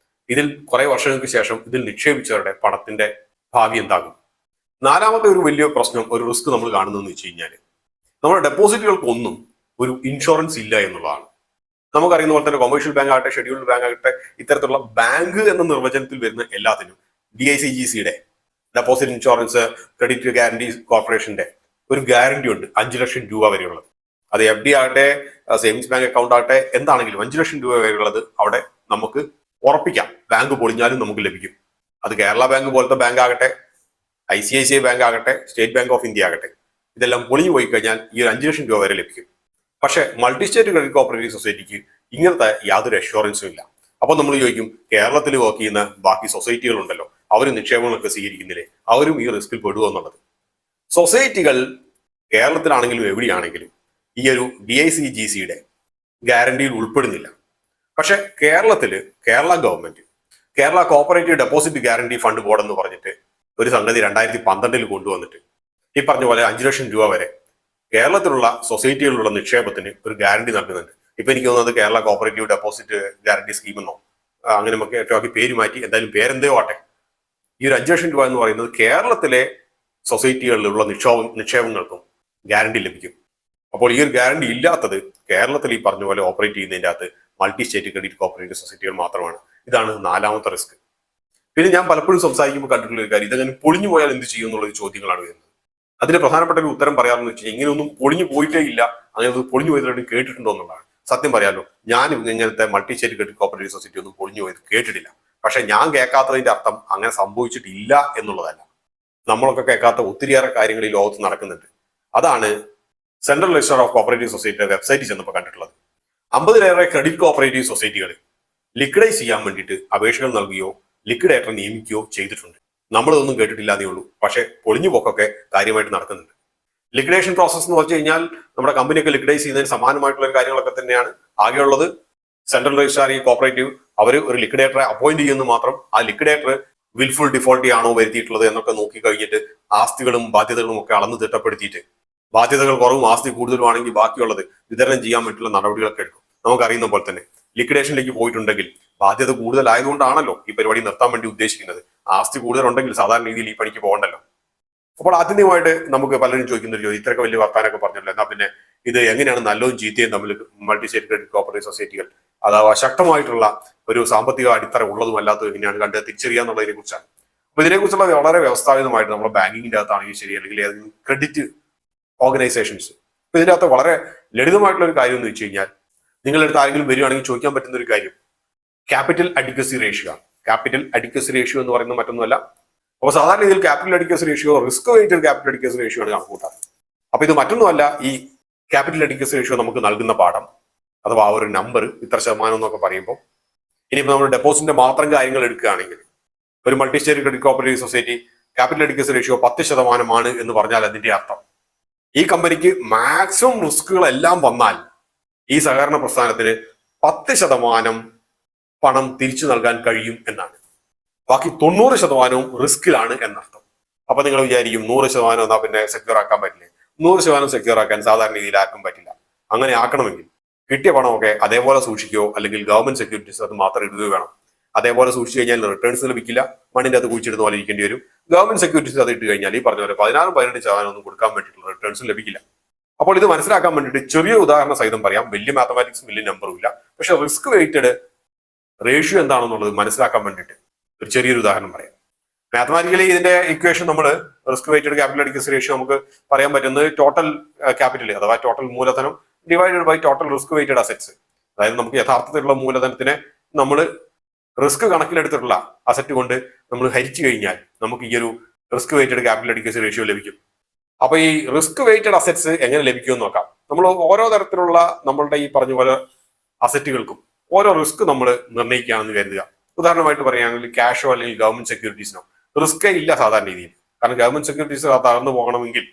ഇതിൽ കുറെ വർഷങ്ങൾക്ക് ശേഷം ഇതിൽ നിക്ഷേപിച്ചവരുടെ പണത്തിന്റെ ഭാവി എന്താകും? നാലാമത്തെ ഒരു വലിയ പ്രശ്നം, ഒരു റിസ്ക് നമ്മൾ കാണുന്നതെന്ന് വെച്ച് കഴിഞ്ഞാൽ നമ്മുടെ ഡെപ്പോസിറ്റുകൾക്കൊന്നും ഒരു ഇൻഷുറൻസ് ഇല്ല എന്നുള്ളതാണ്. നമുക്കറിയുന്ന പോലെ തന്നെ കൊമേഴ്ഷ്യൽ ബാങ്ക് ആകട്ടെ, ഷെഡ്യൂൾഡ് ബാങ്ക് ആകട്ടെ, ഇത്തരത്തിലുള്ള ബാങ്ക് എന്ന നിർവചനത്തിൽ വരുന്ന എല്ലാത്തിനും DICGCയുടെ ഡെപ്പോസിറ്റ് ഇൻഷുറൻസ് ക്രെഡിറ്റ് ഗ്യാരണ്ടി കോർപ്പറേഷന്റെ ഒരു ഗ്യാരണ്ടി ഉണ്ട്, 5 ലക്ഷം രൂപ വരെയുള്ളത്. അത് FD ആകട്ടെ, സേവിങ്സ് ബാങ്ക് അക്കൗണ്ട് ആകട്ടെ, എന്താണെങ്കിലും 5 ലക്ഷം രൂപ വരെയുള്ളത് അവിടെ നമുക്ക് ഉറപ്പിക്കാം. ബാങ്ക് പൊളിഞ്ഞാലും നമുക്ക് ലഭിക്കും. അത് കേരള ബാങ്ക് പോലത്തെ ബാങ്ക് ആകട്ടെ, ICICI ബാങ്ക് ആകട്ടെ, സ്റ്റേറ്റ് ബാങ്ക് ഓഫ് ഇന്ത്യ ആകട്ടെ, ഇതെല്ലാം പൊളിഞ്ഞു പോയി കഴിഞ്ഞാൽ ഈ ഒരു 5 ലക്ഷം രൂപ വരെ ലഭിക്കും. പക്ഷെ മൾട്ടി സ്റ്റേറ്റ് ക്രെഡിറ്റ് കോപ്പറേറ്റീവ് സൊസൈറ്റിക്ക് ഇങ്ങനത്തെ യാതൊരു അഷ്വറൻസും ഇല്ല. അപ്പൊ നമ്മൾ ചോദിക്കും, കേരളത്തിൽ വർക്ക് ചെയ്യുന്ന ബാക്കി സൊസൈറ്റികൾ ഉണ്ടല്ലോ, അവർ നിക്ഷേപങ്ങളൊക്കെ സ്വീകരിക്കുന്നില്ലേ, അവരും ഈ റിസ്കിൽ പെടുക എന്നുള്ളത്. സൊസൈറ്റികൾ കേരളത്തിലാണെങ്കിലും എവിടെയാണെങ്കിലും ഈ ഒരു DICGCയുടെ ഗ്യാരണ്ടിയിൽ ഉൾപ്പെടുന്നില്ല. പക്ഷെ Kerala government Kerala cooperative deposit guarantee fund board എന്ന് പറഞ്ഞിട്ട് ഒരു സംഗതി 2012 കൊണ്ടുവന്നിട്ട് ഈ പറഞ്ഞ പോലെ 5 ലക്ഷം രൂപ വരെ കേരളത്തിലുള്ള സൊസൈറ്റികളിലുള്ള നിക്ഷേപത്തിന് ഒരു ഗ്യാരണ്ടി നൽകുന്നുണ്ട്. ഇപ്പൊ എനിക്ക് തോന്നുന്നത് Kerala cooperative deposit guarantee scheme എന്നോ അങ്ങനെ നമുക്ക് ഏറ്റവും പേര് മാറ്റി, എന്തായാലും പേരെന്തോ ആട്ടെ, ഈ ഒരു 5 ലക്ഷം രൂപ എന്ന് പറയുന്നത് കേരളത്തിലെ സൊസൈറ്റികളിലുള്ള നിക്ഷേപങ്ങൾക്കും ഗ്യാരണ്ടി ലഭിക്കും. അപ്പോൾ ഈ ഒരു ഗ്യാരണ്ടി ഇല്ലാത്തത് കേരളത്തിൽ ഈ പറഞ്ഞ പോലെ ഓപ്പറേറ്റ് ചെയ്യുന്നതിൻ്റെ അകത്ത് മൾട്ടി സ്റ്റേറ്റ് ക്രെഡിറ്റ് കോപ്പറേറ്റീവ് സൊസൈറ്റികൾ മാത്രമാണ്. ഇതാണ് നാലാമത്തെ റിസ്ക്. പിന്നെ ഞാൻ പലപ്പോഴും സംസാരിക്കുമ്പോൾ കണ്ടിട്ടുള്ള ഒരു കാര്യം, ഇതങ്ങനെ പൊളിഞ്ഞു പോയാൽ എന്ത് ചെയ്യും എന്നുള്ള ചോദ്യങ്ങളാണ് വരുന്നത്. അതിന് പ്രധാനപ്പെട്ട ഒരു ഉത്തരം പറയാമെന്ന് വെച്ചാൽ, ഇങ്ങനെയൊന്നും പൊളിഞ്ഞു പോയിട്ടേ ഇല്ല, അങ്ങനെ പൊളിഞ്ഞു പോയതിലും കേട്ടിട്ടുണ്ടോ എന്നുള്ളതാണ്. സത്യം പറയാമല്ലോ, ഞാൻ ഇങ്ങനത്തെ multi state credit cooperative society ഒന്നും പൊളിഞ്ഞു പോയത് കേട്ടിട്ടില്ല. പക്ഷെ ഞാൻ കേൾക്കാത്തതിന്റെ അർത്ഥം അങ്ങനെ സംഭവിച്ചിട്ടില്ല എന്നുള്ളതല്ല. നമ്മളൊക്കെ കേൾക്കാത്ത ഒത്തിരിയേറെ കാര്യങ്ങൾ ഈ ലോകത്ത് നടക്കുന്നുണ്ട്. അതാണ് സെൻട്രൽ രജിസ്റ്റർ ഓഫ് കോപ്പറേറ്റീവ് സൊസൈറ്റിയുടെ വെബ്സൈറ്റിൽ ചെന്നപ്പോൾ കണ്ടിട്ടുള്ളത്. 50-ലേറെ ക്രെഡിറ്റ് കോപ്പറേറ്റീവ് സൊസൈറ്റികൾ ലിക്വിഡൈസ് ചെയ്യാൻ വേണ്ടിയിട്ട് അപേക്ഷകൾ നൽകുകയോ ലിക്വിഡേറ്റർ നിയമിക്കുകയോ ചെയ്തിട്ടുണ്ട്. നമ്മളിതൊന്നും കേട്ടിട്ടില്ല എന്നേ ഉള്ളൂ. പക്ഷെ പൊളിഞ്ഞു പോക്കൊക്കെ കാര്യമായിട്ട് നടക്കുന്നുണ്ട്. ലിക്വിഡേഷൻ പ്രോസസ് എന്ന് പറഞ്ഞു കഴിഞ്ഞാൽ നമ്മുടെ കമ്പനിയൊക്കെ ലിക്വിഡൈസ് ചെയ്യുന്നതിന് സമാനമായിട്ടുള്ള കാര്യങ്ങളൊക്കെ തന്നെയാണ്. ആകെയുള്ളത് സെൻട്രൽ രജിസ്ട്രാർ ഈ കോപ്പറേറ്റീവ് അവർ ഒരു ലിക്വിഡേറ്ററെ അപ്പോയിന്റ് ചെയ്യുന്നു മാത്രം. ആ ലിക്വിഡേറ്റർ വിൽഫുൾ ഡിഫോൾട്ടി ആണോ വരുത്തിയിട്ടുള്ളത് എന്നൊക്കെ നോക്കി കഴിഞ്ഞിട്ട് ആസ്തികളും ബാധ്യതകളും ഒക്കെ അളന്ന് തിട്ടപ്പെടുത്തിയിട്ട് ബാധ്യതകൾ കുറവും ആസ്തി കൂടുതലുമാണെങ്കിൽ ബാക്കിയുള്ളത് വിതരണം ചെയ്യാൻ വേണ്ടിയുള്ള നടപടികളൊക്കെ എടുക്കും. നമുക്കറിയുന്ന പോലെ തന്നെ ലിക്വിഡേഷനിലേക്ക് പോയിട്ടുണ്ടെങ്കിൽ ബാധ്യത കൂടുതലായതുകൊണ്ടാണല്ലോ ഈ പരിപാടി നിർത്താൻ വേണ്ടി ഉദ്ദേശിക്കുന്നത്. ആസ്തി കൂടുതലുണ്ടെങ്കിൽ സാധാരണ രീതിയിൽ ഈ പണിക്ക് പോകണ്ടല്ലോ. അപ്പോൾ ആത്യന്തികമായിട്ട് നമുക്ക് പലരും ചോദിക്കുന്ന ഒരു ചോദ്യം, ഇത്രയൊക്കെ വലിയ വർത്താനൊക്കെ പറഞ്ഞല്ലോ, എന്നാൽ പിന്നെ ഇത് എങ്ങനെയാണ് നല്ലതും ചീത്തയും തമ്മിൽ മൾട്ടി സ്റ്റേറ്റ് ക്രെഡിറ്റ് കോപ്പറേറ്റീവ് സൊസൈറ്റികൾ അഥവാ ശക്തമായിട്ടുള്ള ഒരു സാമ്പത്തിക അടിത്തറ ഉള്ളതും അല്ലാത്തതും എങ്ങനെയാണ് കണ്ട് തിരിച്ചറിയുക എന്നുള്ളതിനെ കുറിച്ചാണ്. അപ്പൊ ഇതിനെക്കുറിച്ചുള്ള വളരെ വ്യവസ്ഥാപിതമായിട്ട് നമ്മുടെ ബാങ്കിങ്ങിന്റെ അകത്താണെങ്കിൽ ശരി, അല്ലെങ്കിൽ ഏതെങ്കിലും ക്രെഡിറ്റ് ഓർഗനൈസേഷൻസ്, ഇപ്പൊ ഇതിന്റെ അകത്ത് വളരെ ലളിതമായിട്ടുള്ള ഒരു കാര്യം എന്ന് വെച്ച് കഴിഞ്ഞാൽ, നിങ്ങളുടെ അടുത്ത് ആരെങ്കിലും വരികയാണെങ്കിൽ ചോദിക്കാൻ പറ്റുന്ന ഒരു കാര്യം ക്യാപിറ്റൽ അഡിക്വസി റേഷ്യോ ആണ്. ക്യാപിറ്റൽ അഡിക്വസി റേഷ്യോ എന്ന് പറയുന്നത് മറ്റൊന്നുമല്ല. അപ്പോൾ സാധാരണ ഇതിൽ capital adequacy ratio risk weighted capital adequacy ratio ആണ് കണക്കൂട്ടാറ്. അപ്പൊ ഇത് മറ്റൊന്നുമല്ല, ഈ ക്യാപിറ്റൽ അഡിക്വസി റേഷ്യോ നമുക്ക് നൽകുന്ന പാഠം അഥവാ ഒരു നമ്പർ ഇത്ര ശതമാനം എന്നൊക്കെ പറയുമ്പോൾ, ഇനിയിപ്പോൾ നമ്മൾ ഡെപ്പോസിറ്റിന്റെ മാത്രം കാര്യങ്ങൾ എടുക്കുകയാണെങ്കിൽ ഒരു multi state credit cooperative society capital adequacy ratio 10% എന്ന് പറഞ്ഞാൽ അതിന്റെ അർത്ഥം ഈ കമ്പനിക്ക് മാക്സിമം റിസ്കുകളെല്ലാം വന്നാൽ ഈ സഹകരണ പ്രസ്ഥാനത്തിന് 10% പണം തിരിച്ചു നൽകാൻ കഴിയും എന്നാണ്. ബാക്കി 90% റിസ്കിലാണ് എന്നർത്ഥം. അപ്പൊ നിങ്ങൾ വിചാരിക്കും 100% എന്നാ പിന്നെ സെക്യൂർ ആക്കാൻ പറ്റില്ലേ? 100% സെക്യൂർ ആക്കാൻ സാധാരണ രീതിയിൽ ആർക്കും പറ്റില്ല. അങ്ങനെ ആക്കണമെങ്കിൽ കിട്ടിയ പണമൊക്കെ അതേപോലെ സൂക്ഷിക്കുകയോ അല്ലെങ്കിൽ ഗവൺമെന്റ് സെക്യൂരിറ്റീസ് അത് മാത്രം ഇടുകയോ വേണം. അതേപോലെ സൂക്ഷിച്ചു കഴിഞ്ഞാൽ റിട്ടേൺസ് ലഭിക്കില്ല, മണ്ണിന്റെ അത് കുഴിച്ചിടുന്ന പോലെ ഇരിക്കേണ്ടി വരും. ഗവൺമെന്റ് സെക്യൂരിറ്റീസ് അത് ഇട്ട് കഴിഞ്ഞാൽ ഈ പറഞ്ഞ പോലെ 16-18% ഒന്നും കൊടുക്കാൻ വേണ്ടിയിട്ടുള്ള റിട്ടേൺസ് ലഭിക്കില്ല. അപ്പോൾ ഇത് മനസ്സിലാക്കാൻ വേണ്ടിയിട്ട് ചെറിയ ഉദാഹരണ സഹിതം പറയാം. വലിയ മാത്തമാറ്റിക്സ് വലിയ നമ്പറും ഇല്ല, പക്ഷെ റിസ്ക് വെയിറ്റഡ് റേഷ്യോ എന്താണെന്നുള്ളത് മനസ്സിലാക്കാൻ വേണ്ടിയിട്ട് ഒരു ചെറിയൊരു ഉദാഹരണം പറയാം. മാത്തമാറ്റിക്കലി ഇതിന്റെ ഇക്വേഷൻ നമ്മൾ risk weighted capital adequacy ratio നമുക്ക് പറയാൻ പറ്റുന്നത് ടോട്ടൽ ക്യാപിറ്റൽ അഥവാ ടോട്ടൽ മൂലധനം divided by total risk weighted assets. അതായത് നമുക്ക് യഥാർത്ഥത്തിലുള്ള മൂലധനത്തിനെ നമ്മൾ റിസ്ക് കണക്കിലെടുത്തിട്ടുള്ള അസറ്റ് കൊണ്ട് നമ്മൾ ഹരിച്ചു കഴിഞ്ഞാൽ നമുക്ക് ഈ ഒരു risk weighted capital adequacy ratio ലഭിക്കും. അപ്പൊ ഈ റിസ്ക് വെയിറ്റഡ് അസറ്റ്സ് എങ്ങനെ ലഭിക്കുമെന്ന് നോക്കാം. നമ്മൾ ഓരോ തരത്തിലുള്ള നമ്മളുടെ ഈ പറഞ്ഞ പോലെ അസറ്റുകൾക്കും ഓരോ റിസ്ക് നമ്മൾ നിർണ്ണയിക്കുകയാണെന്ന് കരുതുക. ഉദാഹരണമായിട്ട് പറയുകയാണെങ്കിൽ ക്യാഷോ അല്ലെങ്കിൽ ഗവൺമെന്റ് സെക്യൂരിറ്റീസിനോ റിസ്കേ ഇല്ല സാധാരണ രീതിയിൽ. കാരണം ഗവൺമെന്റ് സെക്യൂരിറ്റീസ് തകർന്നു പോകണമെങ്കിൽ